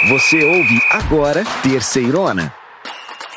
Você ouve agora Terceirona.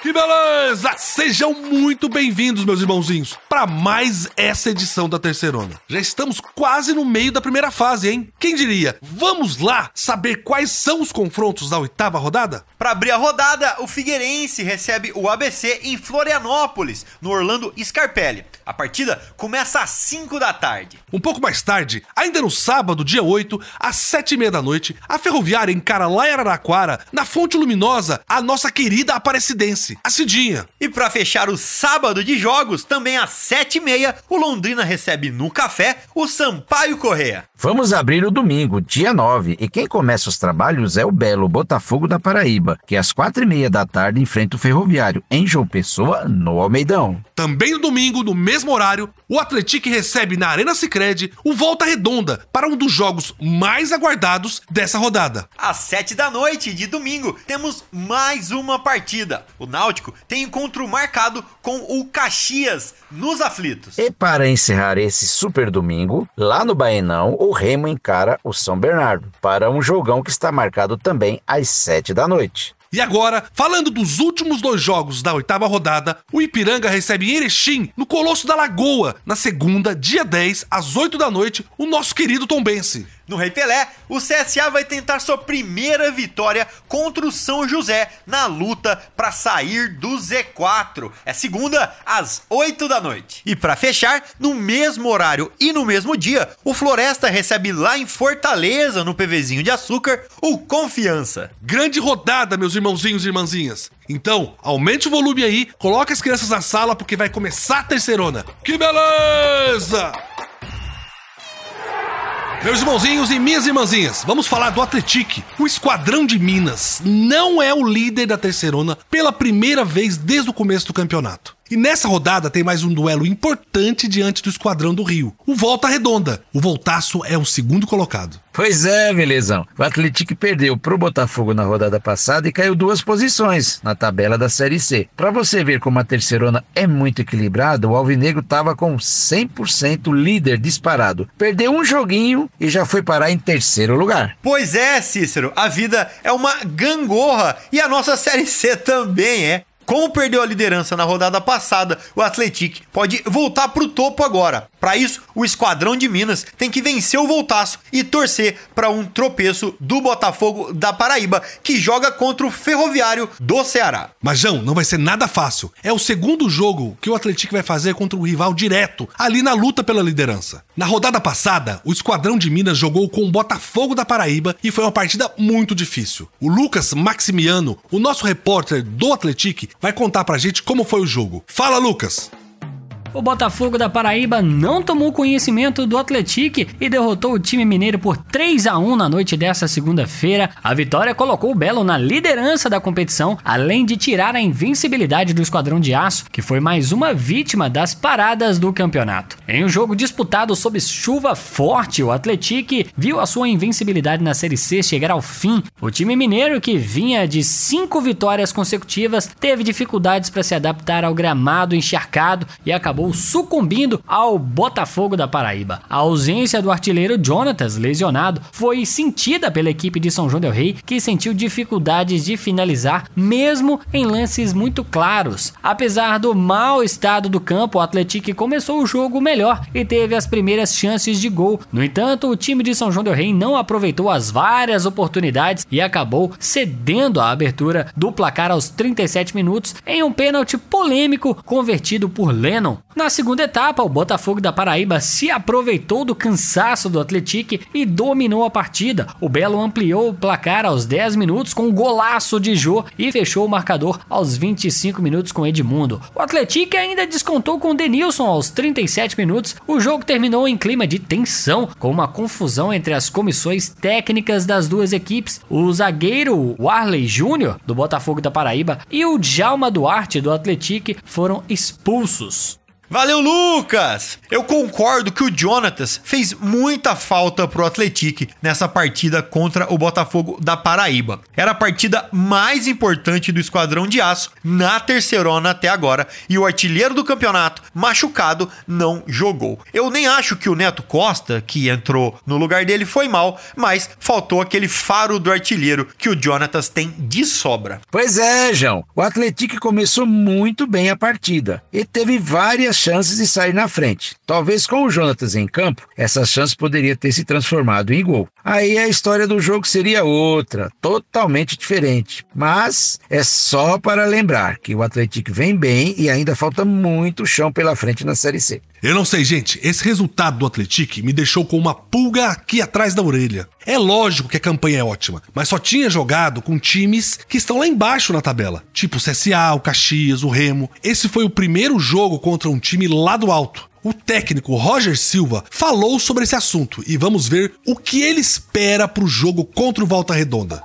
Que beleza! Sejam muito bem-vindos, meus irmãozinhos, para mais essa edição da Terceirona. Já estamos quase no meio da primeira fase, hein? Quem diria? Vamos lá saber quais são os confrontos da 8ª rodada? Para abrir a rodada, o Figueirense recebe o ABC em Florianópolis, no Orlando Scarpelli. A partida começa às 5 da tarde. Um pouco mais tarde, ainda no sábado, dia 8, às 7h30 da noite, a Ferroviária encara lá em Araraquara, na Fonte Luminosa, a nossa querida Aparecidense, a Cidinha. E para fechar o sábado de jogos, também às 7h30, o Londrina recebe no Café o Sampaio Corrêa. Vamos abrir o domingo, dia 9, e quem começa os trabalhos é o belo Botafogo da Paraíba, que às 4h30 da tarde enfrenta o Ferroviário, em João Pessoa, no Almeidão. Também no domingo, no mesmo horário, o Atlético recebe na Arena Sicredi o Volta Redonda para um dos jogos mais aguardados dessa rodada. Às 7 da noite de domingo, temos mais uma partida. O Náutico tem encontro marcado com o Caxias nos Aflitos. E para encerrar esse super domingo, lá no Baenão, o Remo encara o São Bernardo, para um jogão que está marcado também às 7 da noite. E agora, falando dos últimos 2 jogos da 8ª rodada, o Ipiranga recebe em Erechim, no Colosso da Lagoa, na segunda, dia 10, às 8 da noite, o nosso querido Tombense. No Rei Pelé, o CSA vai tentar sua primeira vitória contra o São José na luta para sair do Z4. É segunda, às 8 da noite. E para fechar, no mesmo horário e no mesmo dia, o Floresta recebe lá em Fortaleza, no PVzinho de Açúcar, o Confiança. Grande rodada, meus irmãozinhos e irmãzinhas. Então, aumente o volume aí, coloque as crianças na sala porque vai começar a Terceirona. Que beleza! Meus irmãozinhos e minhas irmãzinhas, vamos falar do Atlético. O Esquadrão de Minas não é o líder da Terceirona pela primeira vez desde o começo do campeonato. E nessa rodada tem mais um duelo importante diante do Esquadrão do Rio, o Volta Redonda. O Voltaço é o segundo colocado. Pois é, Velezão. O Atlético perdeu pro Botafogo na rodada passada e caiu 2 posições na tabela da Série C. Pra você ver como a Terceirona é muito equilibrada, o Alvinegro tava com 100% líder disparado. Perdeu um joguinho e já foi parar em 3º lugar. Pois é, Cícero, a vida é uma gangorra e a nossa Série C também é. Como perdeu a liderança na rodada passada, o Atlético pode voltar pro topo agora. Para isso, o Esquadrão de Minas tem que vencer o Voltaço e torcer para um tropeço do Botafogo da Paraíba, que joga contra o Ferroviário do Ceará. Mas, João, não vai ser nada fácil. É o segundo jogo que o Atlético vai fazer contra um rival direto, ali na luta pela liderança. Na rodada passada, o Esquadrão de Minas jogou com o Botafogo da Paraíba e foi uma partida muito difícil. O Lucas Maximiano, o nosso repórter do Atlético, vai contar pra gente como foi o jogo. Fala, Lucas! O Botafogo da Paraíba não tomou conhecimento do Atlético e derrotou o time mineiro por 3-1 na noite dessa segunda-feira. A vitória colocou o Belo na liderança da competição, além de tirar a invencibilidade do Esquadrão de Aço, que foi mais uma vítima das paradas do campeonato. Em um jogo disputado sob chuva forte, o Atlético viu a sua invencibilidade na Série C chegar ao fim. O time mineiro, que vinha de 5 vitórias consecutivas, teve dificuldades para se adaptar ao gramado encharcado e acabou sucumbindo ao Botafogo da Paraíba. A ausência do artilheiro Jonatas, lesionado, foi sentida pela equipe de São João del Rei, que sentiu dificuldades de finalizar, mesmo em lances muito claros. Apesar do mau estado do campo, o Atlético começou o jogo melhor e teve as primeiras chances de gol. No entanto, o time de São João del Rei não aproveitou as várias oportunidades e acabou cedendo a abertura do placar aos 37 minutos em um pênalti polêmico convertido por Lennon. Na segunda etapa, o Botafogo da Paraíba se aproveitou do cansaço do Atlético e dominou a partida. O Belo ampliou o placar aos 10 minutos com um golaço de Jô e fechou o marcador aos 25 minutos com Edmundo. O Atlético ainda descontou com Denilson aos 37 minutos. O jogo terminou em clima de tensão, com uma confusão entre as comissões técnicas das duas equipes. O zagueiro Warley Júnior, do Botafogo da Paraíba, e o Djalma Duarte, do Atlético, foram expulsos. Valeu, Lucas! Eu concordo que o Jonatas fez muita falta pro Atlético nessa partida contra o Botafogo da Paraíba. Era a partida mais importante do Esquadrão de Aço na terceirona até agora e o artilheiro do campeonato, machucado, não jogou. Eu nem acho que o Neto Costa, que entrou no lugar dele, foi mal, mas faltou aquele faro do artilheiro que o Jonatas tem de sobra. Pois é, João. O Atlético começou muito bem a partida e teve várias chances de sair na frente. Talvez com o Jonatas em campo, essas chances poderiam ter se transformado em gol. Aí a história do jogo seria outra, totalmente diferente. Mas é só para lembrar que o Atlético vem bem e ainda falta muito chão pela frente na Série C. Eu não sei, gente, esse resultado do Atlético me deixou com uma pulga aqui atrás da orelha. É lógico que a campanha é ótima, mas só tinha jogado com times que estão lá embaixo na tabela, tipo o CSA, o Caxias, o Remo. Esse foi o primeiro jogo contra um time lá do alto. O técnico Roger Silva falou sobre esse assunto e vamos ver o que ele espera pro jogo contra o Volta Redonda.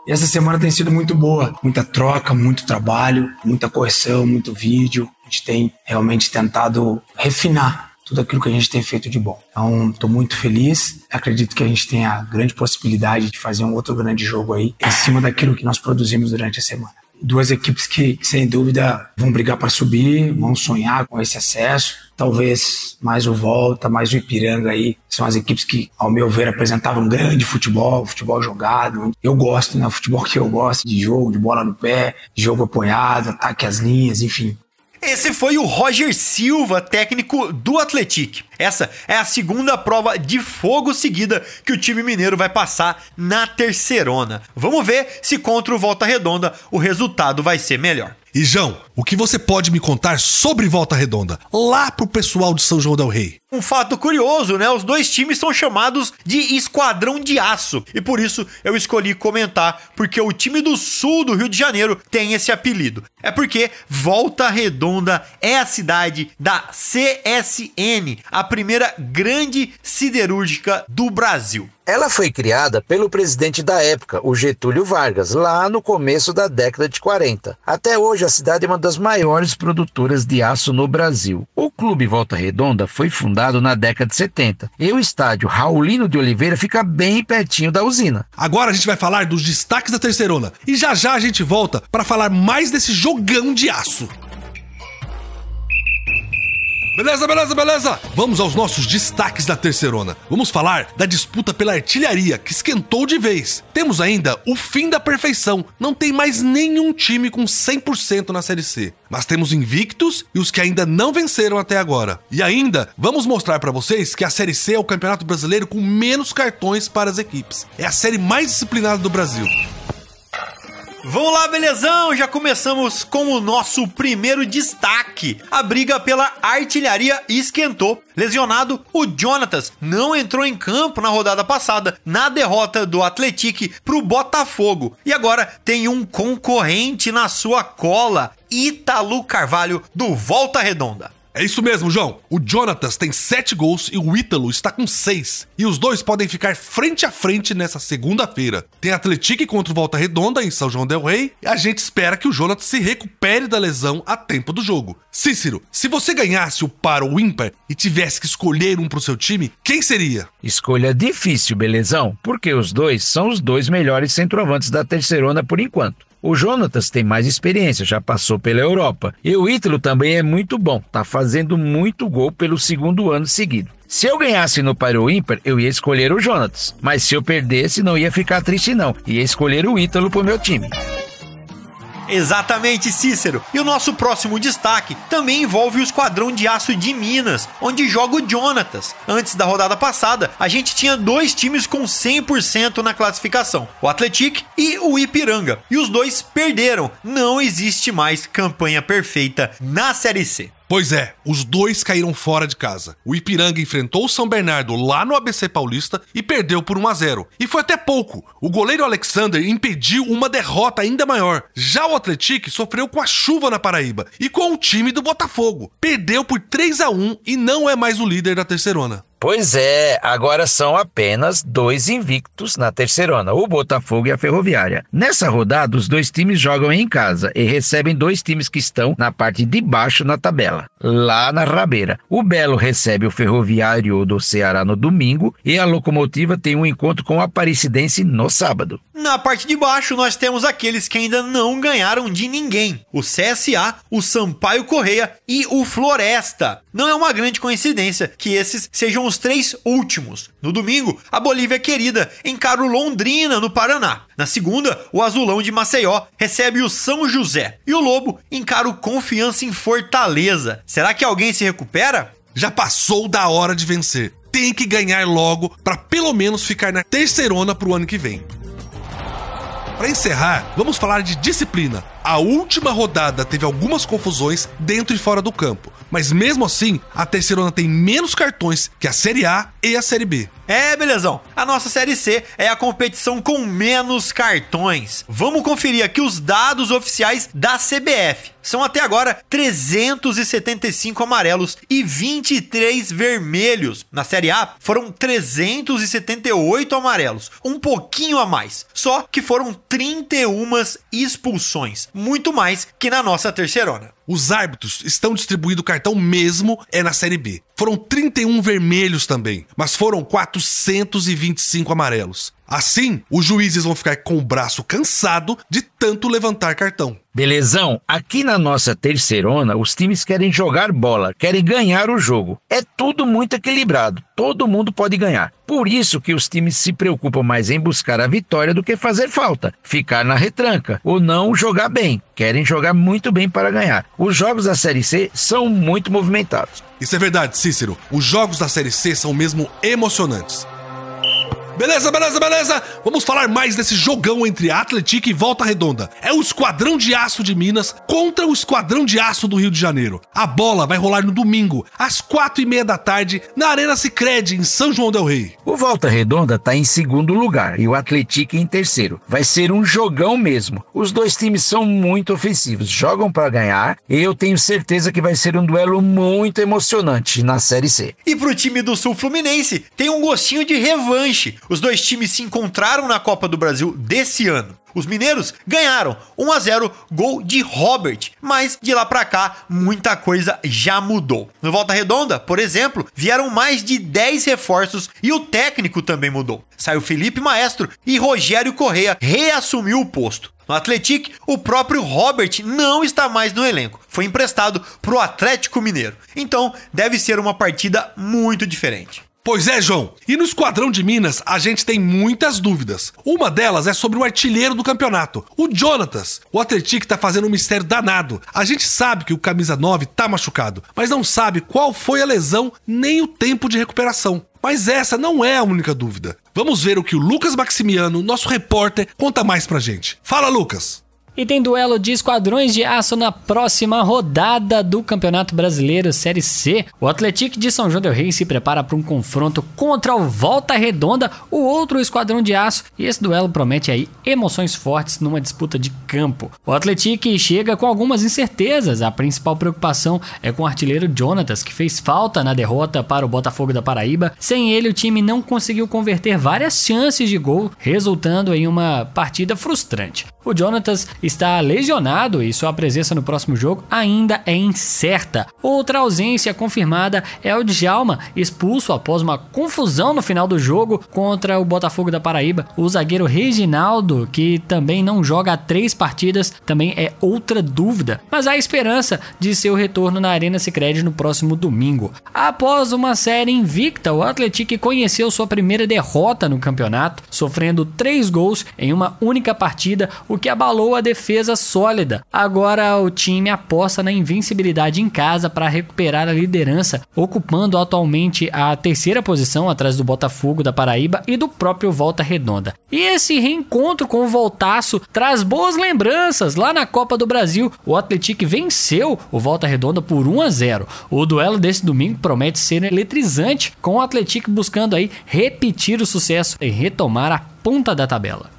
Essa semana tem sido muito boa, muita troca, muito trabalho, muita correção, muito vídeo. A gente tem realmente tentado refinar tudo aquilo que a gente tem feito de bom. Então, estou muito feliz, acredito que a gente tem a grande possibilidade de fazer um outro grande jogo aí, em cima daquilo que nós produzimos durante a semana. Duas equipes que, sem dúvida, vão brigar para subir, vão sonhar com esse acesso. Talvez mais o Volta, mais o Ipiranga aí. São as equipes que, ao meu ver, apresentavam um grande futebol jogado. Eu gosto, né? O futebol que eu gosto, de jogo, de bola no pé, de jogo apoiado, ataque às linhas, enfim. Esse foi o Roger Silva, técnico do Atlético. Essa é a segunda prova de fogo seguida que o time mineiro vai passar na terceirona. Vamos ver se contra o Volta Redonda o resultado vai ser melhor. E João, o que você pode me contar sobre Volta Redonda, lá pro pessoal de São João del Rei? Um fato curioso, né? Os dois times são chamados de Esquadrão de Aço. E por isso eu escolhi comentar, porque o time do sul do Rio de Janeiro tem esse apelido. É porque Volta Redonda é a cidade da CSN, a primeira grande siderúrgica do Brasil. Ela foi criada pelo presidente da época, o Getúlio Vargas, lá no começo da década de 40. Até hoje, a cidade é uma das maiores produtoras de aço no Brasil. O Clube Volta Redonda foi fundado na década de 70 e o estádio Raulino de Oliveira fica bem pertinho da usina. Agora a gente vai falar dos destaques da terceirona e já a gente volta para falar mais desse jogão de aço. Beleza! Vamos aos nossos destaques da terceirona. Vamos falar da disputa pela artilharia, que esquentou de vez. Temos ainda o fim da perfeição. Não tem mais nenhum time com 100% na Série C. Mas temos invictos e os que ainda não venceram até agora. E ainda, vamos mostrar pra vocês que a Série C é o campeonato brasileiro com menos cartões para as equipes. É a série mais disciplinada do Brasil. Vamos lá, belezão? Já começamos com o nosso primeiro destaque. A briga pela artilharia esquentou. Lesionado, o Jonatas não entrou em campo na rodada passada, na derrota do Atlético pro Botafogo. E agora tem um concorrente na sua cola, Ítalo Carvalho, do Volta Redonda. É isso mesmo, João. O Jonatas tem 7 gols e o Ítalo está com 6. E os dois podem ficar frente a frente nessa segunda-feira. Tem Atlético contra o Volta Redonda em São João del Rei. E a gente espera que o Jonatas se recupere da lesão a tempo do jogo. Cícero, se você ganhasse o par ou ímpar e tivesse que escolher um pro seu time, quem seria? Escolha difícil, belezão, porque os dois são os dois melhores centroavantes da terceirona por enquanto. O Jonatas tem mais experiência, já passou pela Europa. E o Ítalo também é muito bom, tá fazendo muito gol pelo segundo ano seguido. Se eu ganhasse no par ou ímpar, eu ia escolher o Jonatas. Mas se eu perdesse, não ia ficar triste não. Ia escolher o Ítalo pro meu time. Exatamente, Cícero. E o nosso próximo destaque também envolve o Esquadrão de Aço de Minas, onde joga o Jonatas. Antes da rodada passada, a gente tinha 2 times com 100% na classificação, o Atlético e o Ipiranga. E os dois perderam. Não existe mais campanha perfeita na Série C. Pois é, os dois caíram fora de casa. O Ipiranga enfrentou o São Bernardo lá no ABC Paulista e perdeu por 1-0. E foi até pouco. O goleiro Alexander impediu uma derrota ainda maior. Já o Atlético sofreu com a chuva na Paraíba e com o time do Botafogo. Perdeu por 3-1 e não é mais o líder da terceirona. Pois é, agora são apenas 2 invictos na terceirona, o Botafogo e a Ferroviária. Nessa rodada, os 2 times jogam em casa e recebem 2 times que estão na parte de baixo na tabela, lá na rabeira. O Belo recebe o Ferroviário do Ceará no domingo e a Locomotiva tem um encontro com o Aparecidense no sábado. Na parte de baixo, nós temos aqueles que ainda não ganharam de ninguém: o CSA, o Sampaio Correia e o Floresta. Não é uma grande coincidência que esses sejam os 3 últimos. No domingo, a Bolívia Querida encara o Londrina, no Paraná. Na segunda, o Azulão de Maceió recebe o São José. E o Lobo encara o Confiança em Fortaleza. Será que alguém se recupera? Já passou da hora de vencer. Tem que ganhar logo para pelo menos ficar na terceirona pro ano que vem. Para encerrar, vamos falar de disciplina. A última rodada teve algumas confusões dentro e fora do campo, mas mesmo assim, a terceirona tem menos cartões que a Série A e a Série B. Belezão. A nossa Série C é a competição com menos cartões. Vamos conferir aqui os dados oficiais da CBF. São até agora 375 amarelos e 23 vermelhos. Na Série A foram 378 amarelos, um pouquinho a mais. Só que foram 31 expulsões, muito mais que na nossa terceirona. Os árbitros estão distribuindo o cartão mesmo na Série B. Foram 31 vermelhos também, mas foram 425 amarelos. Assim, os juízes vão ficar com o braço cansado de tanto levantar cartão. Belezão, aqui na nossa terceirona, os times querem jogar bola, querem ganhar o jogo. É tudo muito equilibrado, todo mundo pode ganhar. Por isso que os times se preocupam mais em buscar a vitória do que fazer falta, ficar na retranca ou não jogar bem. Querem jogar muito bem para ganhar. Os jogos da Série C são muito movimentados. Isso é verdade, Cícero. Os jogos da Série C são mesmo emocionantes. Beleza. Vamos falar mais desse jogão entre Atlético e Volta Redonda. É o Esquadrão de Aço de Minas contra o Esquadrão de Aço do Rio de Janeiro. A bola vai rolar no domingo, às 4h30 da tarde, na Arena Sicredi, em São João del Rei. O Volta Redonda está em segundo lugar e o Atlético em terceiro. Vai ser um jogão mesmo. Os 2 times são muito ofensivos, jogam para ganhar e eu tenho certeza que vai ser um duelo muito emocionante na Série C. E pro time do Sul Fluminense, tem um gostinho de revanche. Os 2 times se encontraram na Copa do Brasil desse ano. Os mineiros ganharam 1-0, gol de Robert, mas de lá pra cá muita coisa já mudou. No Volta Redonda, por exemplo, vieram mais de 10 reforços e o técnico também mudou. Saiu Felipe Maestro e Rogério Correia reassumiu o posto. No Atlético, o próprio Robert não está mais no elenco. Foi emprestado pro Atlético Mineiro. Então, deve ser uma partida muito diferente. Pois é, João. E no Esquadrão de Minas, a gente tem muitas dúvidas. Uma delas é sobre o artilheiro do campeonato, o Jonatas. O Atlético tá fazendo um mistério danado. A gente sabe que o camisa 9 tá machucado, mas não sabe qual foi a lesão nem o tempo de recuperação. Mas essa não é a única dúvida. Vamos ver o que o Lucas Maximiano, nosso repórter, conta mais pra gente. Fala, Lucas! E tem duelo de esquadrões de aço na próxima rodada do Campeonato Brasileiro Série C. O Atlético de São João del Rei se prepara para um confronto contra o Volta Redonda, o outro esquadrão de aço. E esse duelo promete aí emoções fortes numa disputa de campo. O Atlético chega com algumas incertezas. A principal preocupação é com o artilheiro Jonatas, que fez falta na derrota para o Botafogo da Paraíba. Sem ele, o time não conseguiu converter várias chances de gol, resultando em uma partida frustrante. O Jonatas está lesionado e sua presença no próximo jogo ainda é incerta. Outra ausência confirmada é o Djalma, expulso após uma confusão no final do jogo contra o Botafogo da Paraíba. O zagueiro Reginaldo, que também não joga há 3 partidas, também é outra dúvida, mas há esperança de seu retorno na Arena Sicredi no próximo domingo. Após uma série invicta, o Atlético conheceu sua primeira derrota no campeonato, sofrendo 3 gols em uma única partida, o que abalou a defesa sólida. Agora o time aposta na invencibilidade em casa para recuperar a liderança, ocupando atualmente a 3ª posição atrás do Botafogo da Paraíba e do próprio Volta Redonda. E esse reencontro com o Voltaço traz boas lembranças. Lá na Copa do Brasil, o Atlético venceu o Volta Redonda por 1-0. O duelo desse domingo promete ser eletrizante, com o Atlético buscando aí repetir o sucesso e retomar a ponta da tabela.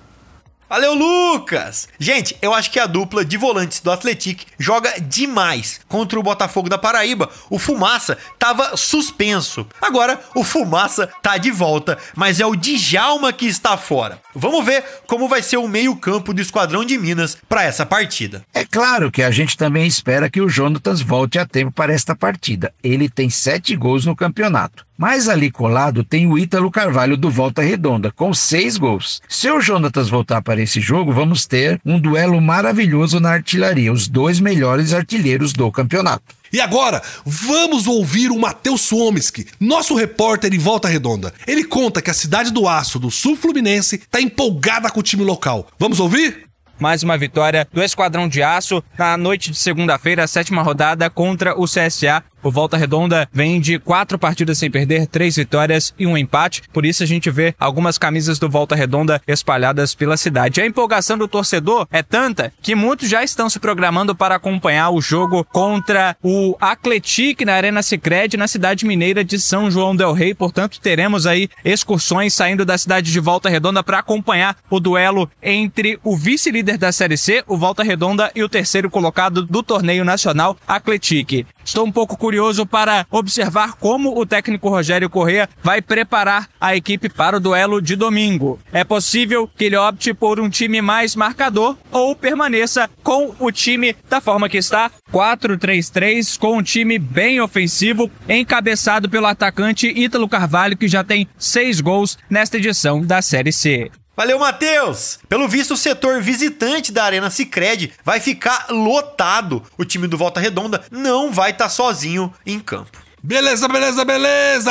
Valeu, Lucas! Gente, eu acho que a dupla de volantes do Atlético joga demais. Contra o Botafogo da Paraíba, o Fumaça tava suspenso. Agora, o Fumaça tá de volta, mas é o Djalma que está fora. Vamos ver como vai ser o meio-campo do Esquadrão de Minas para essa partida. É claro que a gente também espera que o Jonatas volte a tempo para esta partida. Ele tem 7 gols no campeonato. Mas ali colado tem o Ítalo Carvalho do Volta Redonda, com 6 gols. Se o Jonatas voltar para esse jogo, vamos ter um duelo maravilhoso na artilharia, os 2 melhores artilheiros do campeonato. E agora, vamos ouvir o Matheus Suomski, nosso repórter em Volta Redonda. Ele conta que a Cidade do Aço, do Sul Fluminense, está empolgada com o time local. Vamos ouvir? Mais uma vitória do Esquadrão de Aço na noite de segunda-feira, a 7ª rodada contra o CSA. O Volta Redonda vem de 4 partidas sem perder, 3 vitórias e um empate. Por isso a gente vê algumas camisas do Volta Redonda espalhadas pela cidade. A empolgação do torcedor é tanta que muitos já estão se programando para acompanhar o jogo contra o Atlético na Arena Sicredi, na cidade mineira de São João del Rei. Portanto, teremos aí excursões saindo da cidade de Volta Redonda para acompanhar o duelo entre o vice-líder da Série C, o Volta Redonda, e o 3º colocado do torneio nacional, Atlético. Estou um pouco curioso para observar como o técnico Rogério Corrêa vai preparar a equipe para o duelo de domingo. É possível que ele opte por um time mais marcador ou permaneça com o time da forma que está, 4-3-3, com um time bem ofensivo, encabeçado pelo atacante Ítalo Carvalho, que já tem 6 gols nesta edição da Série C. Valeu, Matheus! Pelo visto, o setor visitante da Arena Sicredi vai ficar lotado. O time do Volta Redonda não vai estar sozinho em campo. Beleza,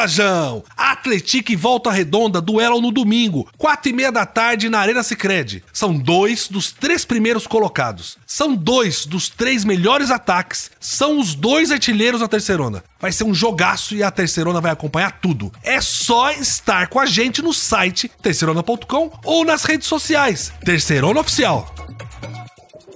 João! Atlético e Volta Redonda duelam no domingo, 4h30 da tarde na Arena Sicredi. São 2 dos 3 primeiros colocados. São 2 dos 3 melhores ataques. São os 2 artilheiros da Terceirona. Vai ser um jogaço e a Terceirona vai acompanhar tudo. É só estar com a gente no site terceirona.com ou nas redes sociais. Terceirona Oficial.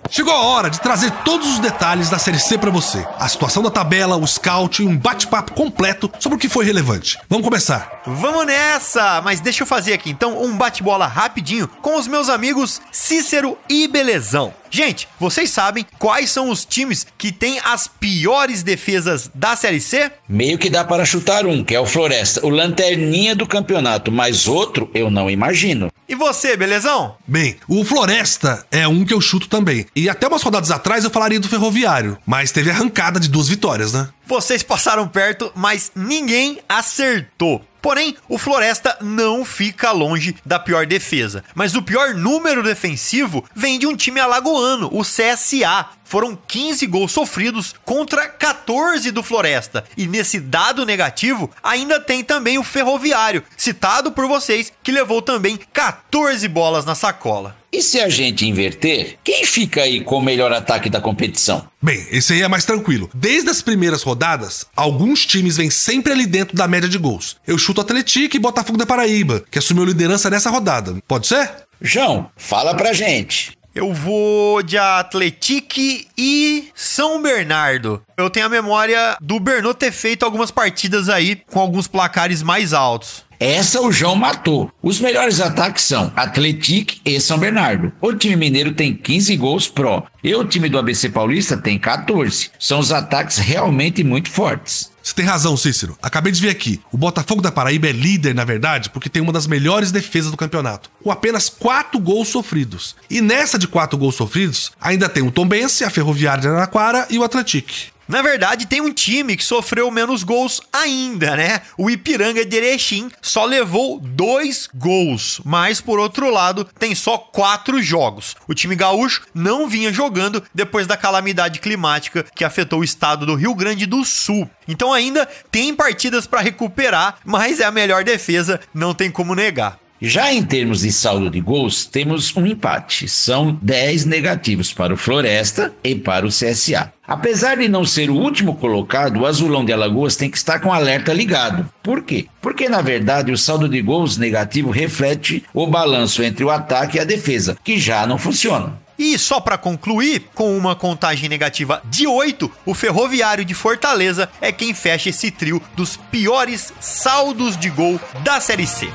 Chegou a hora de trazer todos os detalhes da Série C pra você. A situação da tabela, o scout e um bate-papo completo sobre o que foi relevante. Vamos começar. Vamos nessa! Mas deixa eu fazer aqui então um bate-bola rapidinho com os meus amigos Cícero e Belezão. Gente, vocês sabem quais são os times que têm as piores defesas da Série C? Meio que dá para chutar um, que é o Floresta, o lanterninha do campeonato, mas outro eu não imagino. E você, Belezão? Bem, o Floresta é um que eu chuto também. E até umas rodadas atrás eu falaria do Ferroviário, mas teve arrancada de 2 vitórias, né? Vocês passaram perto, mas ninguém acertou. Porém, o Floresta não fica longe da pior defesa. Mas o pior número defensivo vem de um time alagoano, o CSA. Foram 15 gols sofridos contra 14 do Floresta. E nesse dado negativo, ainda tem também o Ferroviário, citado por vocês, que levou também 14 bolas na sacola. E se a gente inverter, quem fica aí com o melhor ataque da competição? Bem, esse aí é mais tranquilo. Desde as primeiras rodadas, alguns times vêm sempre ali dentro da média de gols. Eu chuto Atlético e Botafogo da Paraíba, que assumiu liderança nessa rodada. Pode ser? João, fala pra gente. Eu vou de Atlético e São Bernardo. Eu tenho a memória do Bernot ter feito algumas partidas aí com alguns placares mais altos. Essa o João matou. Os melhores ataques são Atlético e São Bernardo. O time mineiro tem 15 gols pró. E o time do ABC Paulista tem 14. São os ataques realmente muito fortes. Você tem razão, Cícero. Acabei de ver aqui. O Botafogo da Paraíba é líder, na verdade, porque tem uma das melhores defesas do campeonato, com apenas 4 gols sofridos. E nessa de 4 gols sofridos, ainda tem o Tombense, a Ferroviária de Araraquara e o Atlético. Na verdade, tem um time que sofreu menos gols ainda, né? O Ipiranga de Erechim só levou 2 gols, mas por outro lado, tem só 4 jogos. O time gaúcho não vinha jogando depois da calamidade climática que afetou o estado do Rio Grande do Sul. Então ainda tem partidas para recuperar, mas é a melhor defesa, não tem como negar. Já em termos de saldo de gols, temos um empate. São 10 negativos para o Floresta e para o CSA. Apesar de não ser o último colocado, o Azulão de Alagoas tem que estar com o alerta ligado. Por quê? Porque, na verdade, o saldo de gols negativo reflete o balanço entre o ataque e a defesa, que já não funciona. E só para concluir, com uma contagem negativa de 8, o Ferroviário de Fortaleza é quem fecha esse trio dos piores saldos de gol da Série C.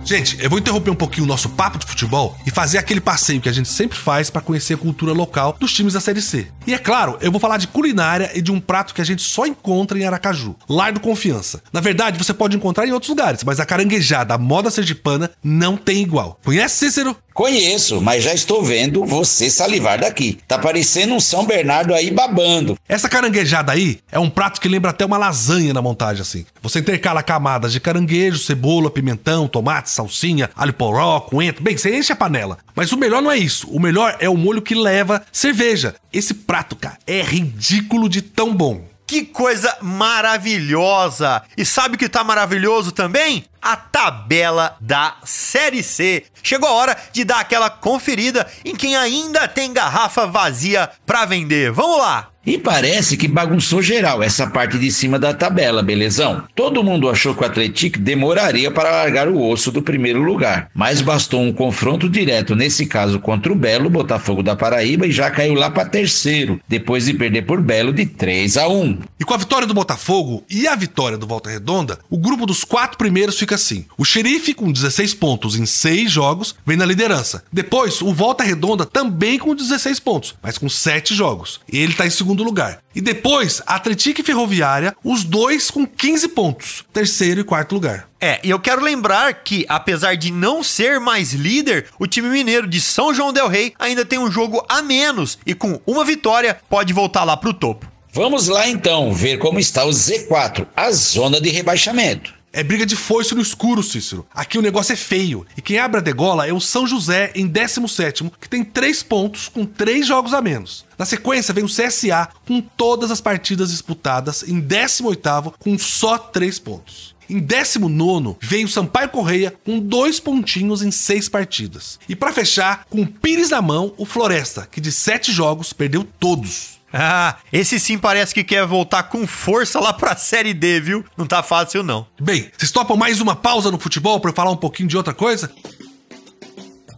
Gente, eu vou interromper um pouquinho o nosso papo de futebol e fazer aquele passeio que a gente sempre faz para conhecer a cultura local dos times da Série C. E é claro, eu vou falar de culinária e de um prato que a gente só encontra em Aracaju, Lar do Confiança. Na verdade, você pode encontrar em outros lugares, mas a caranguejada, a moda sergipana, não tem igual. Conhece, Cícero? Conheço, mas já estou vendo você salivar daqui. Tá parecendo um São Bernardo aí babando. Essa caranguejada aí é um prato que lembra até uma lasanha na montagem, assim. Você intercala camadas de caranguejo, cebola, pimentão, tomate, salsinha, alho poró, coentro. Bem, você enche a panela. Mas o melhor não é isso. O melhor é o molho que leva cerveja. Esse prato, cara, é ridículo de tão bom. Que coisa maravilhosa! E sabe o que tá maravilhoso também? A tabela da Série C. Chegou a hora de dar aquela conferida em quem ainda tem garrafa vazia pra vender. Vamos lá! E parece que bagunçou geral essa parte de cima da tabela, belezão? Todo mundo achou que o Atlético demoraria para largar o osso do primeiro lugar, mas bastou um confronto direto, nesse caso contra o Belo, Botafogo da Paraíba, e já caiu lá para terceiro, depois de perder por Belo de 3-1. E com a vitória do Botafogo e a vitória do Volta Redonda, o grupo dos 4 primeiros fica assim. O Xerife, com 16 pontos em 6 jogos, vem na liderança. Depois, o Volta Redonda também com 16 pontos, mas com 7 jogos. Ele tá em segundo lugar. E depois, Atlético e Ferroviária, os dois com 15 pontos. Terceiro e quarto lugar. E eu quero lembrar que, apesar de não ser mais líder, o time mineiro de São João del Rei ainda tem um jogo a menos e com uma vitória pode voltar lá pro topo. Vamos lá então ver como está o Z4, a zona de rebaixamento. É briga de foice no escuro, Cícero. Aqui o negócio é feio. E quem abre a degola é o São José em 17º, que tem 3 pontos com 3 jogos a menos. Na sequência vem o CSA com todas as partidas disputadas em 18º com só 3 pontos. Em 19º vem o Sampaio Correia com 2 pontinhos em 6 partidas. E para fechar, com o Pires na mão, o Floresta, que de 7 jogos perdeu todos. Ah, esse sim parece que quer voltar com força lá pra Série D, viu? Não tá fácil, não. Bem, vocês topam mais uma pausa no futebol pra eu falar um pouquinho de outra coisa?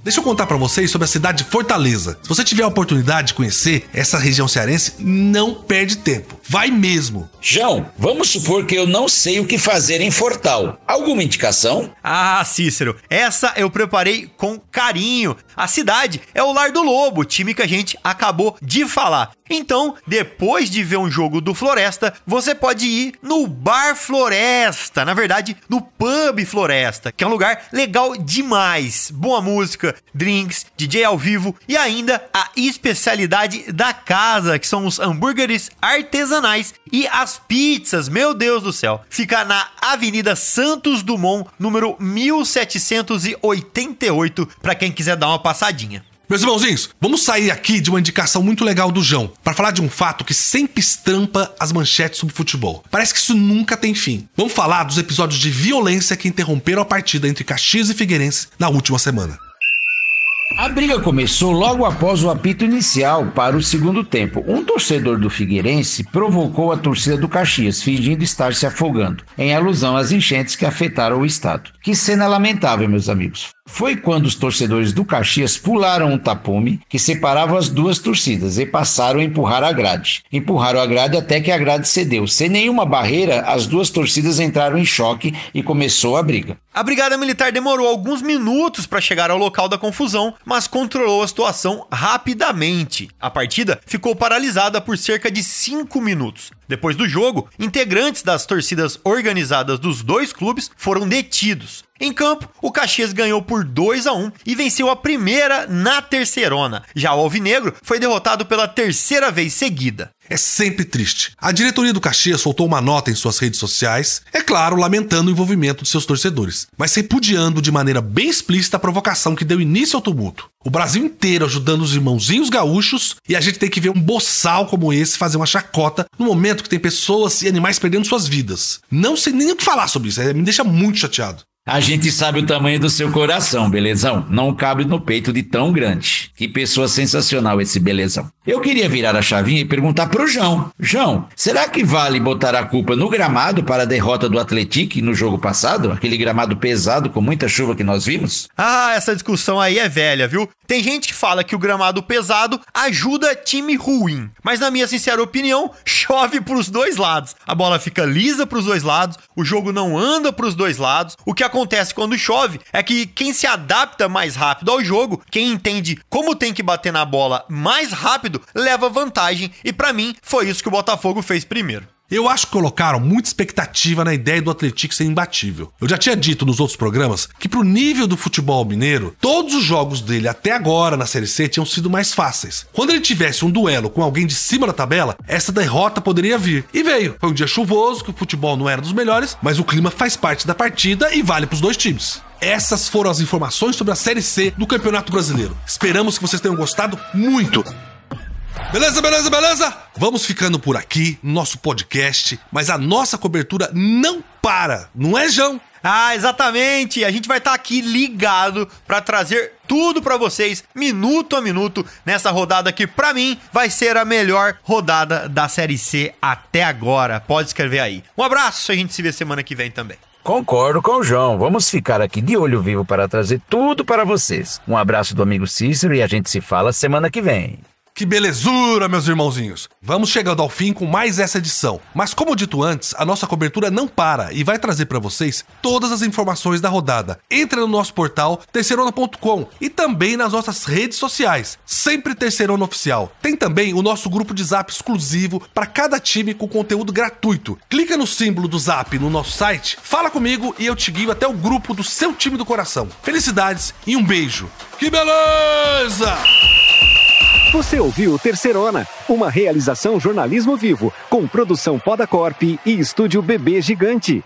Deixa eu contar pra vocês sobre a cidade de Fortaleza. Se você tiver a oportunidade de conhecer essa região cearense, não perde tempo. Vai mesmo. João, vamos supor que eu não sei o que fazer em Fortal. Alguma indicação? Ah, Cícero, essa eu preparei com carinho. A cidade é o Lar do Lobo, time que a gente acabou de falar. Então, depois de ver um jogo do Floresta, você pode ir no Bar Floresta, na verdade, no Pub Floresta, que é um lugar legal demais. Boa música, drinks, DJ ao vivo e ainda a especialidade da casa, que são os hambúrgueres artesanais e as pizzas, meu Deus do céu. Fica na Avenida Santos Dumont, número 1788, para quem quiser dar uma passadinha. Meus irmãozinhos, vamos sair aqui de uma indicação muito legal do João, para falar de um fato que sempre estampa as manchetes sobre futebol. Parece que isso nunca tem fim. Vamos falar dos episódios de violência que interromperam a partida entre Caxias e Figueirense na última semana. A briga começou logo após o apito inicial para o segundo tempo. Um torcedor do Figueirense provocou a torcida do Caxias, fingindo estar se afogando, em alusão às enchentes que afetaram o estado. Que cena lamentável, meus amigos. Foi quando os torcedores do Caxias pularam um tapume que separava as duas torcidas e passaram a empurrar a grade. Empurraram a grade até que a grade cedeu. Sem nenhuma barreira, as duas torcidas entraram em choque e começou a briga. A Brigada Militar demorou alguns minutos para chegar ao local da confusão, mas controlou a situação rapidamente. A partida ficou paralisada por cerca de 5 minutos. Depois do jogo, integrantes das torcidas organizadas dos dois clubes foram detidos. Em campo, o Caxias ganhou por 2-1 e venceu a primeira na terceirona. Já o Alvinegro foi derrotado pela terceira vez seguida. É sempre triste. A diretoria do Caxias soltou uma nota em suas redes sociais, é claro, lamentando o envolvimento de seus torcedores, mas repudiando de maneira bem explícita a provocação que deu início ao tumulto. O Brasil inteiro ajudando os irmãozinhos gaúchos e a gente tem que ver um boçal como esse fazer uma chacota no momento que tem pessoas e animais perdendo suas vidas. Não sei nem o que falar sobre isso, me deixa muito chateado. A gente sabe o tamanho do seu coração, belezão. Não cabe no peito de tão grande. Que pessoa sensacional esse belezão. Eu queria virar a chavinha e perguntar pro João. João, será que vale botar a culpa no gramado para a derrota do Atlético no jogo passado? Aquele gramado pesado com muita chuva que nós vimos? Ah, essa discussão aí é velha, viu? Tem gente que fala que o gramado pesado ajuda time ruim. Mas na minha sincera opinião, chove pros dois lados. A bola fica lisa pros dois lados, o jogo não anda pros dois lados. O que acontece acontece quando chove é que quem se adapta mais rápido ao jogo, quem entende como tem que bater na bola mais rápido, leva vantagem, e pra mim foi isso que o Botafogo fez primeiro. Eu acho que colocaram muita expectativa na ideia do Atlético ser imbatível. Eu já tinha dito nos outros programas que pro nível do futebol mineiro, todos os jogos dele até agora na Série C tinham sido mais fáceis. Quando ele tivesse um duelo com alguém de cima da tabela, essa derrota poderia vir. E veio. Foi um dia chuvoso, que o futebol não era dos melhores, mas o clima faz parte da partida e vale pros dois times. Essas foram as informações sobre a Série C do Campeonato Brasileiro. Esperamos que vocês tenham gostado muito. Beleza? Vamos ficando por aqui no nosso podcast, mas a nossa cobertura não para, não é, João? Ah, exatamente! A gente vai estar aqui ligado para trazer tudo para vocês, minuto a minuto, nessa rodada que pra mim vai ser a melhor rodada da Série C até agora. Pode escrever aí. Um abraço, a gente se vê semana que vem também. Concordo com o João. Vamos ficar aqui de olho vivo para trazer tudo para vocês. Um abraço do amigo Cícero e a gente se fala semana que vem. Que belezura, meus irmãozinhos! Vamos chegando ao fim com mais essa edição. Mas como dito antes, a nossa cobertura não para e vai trazer para vocês todas as informações da rodada. Entre no nosso portal terceirona.com e também nas nossas redes sociais, sempre Terceirona Oficial. Tem também o nosso grupo de Zap exclusivo para cada time com conteúdo gratuito. Clica no símbolo do Zap no nosso site, fala comigo e eu te guio até o grupo do seu time do coração. Felicidades e um beijo. Que beleza! Você ouviu Terceirona, uma realização jornalismo vivo, com produção Podacorp e estúdio Bebê Gigante.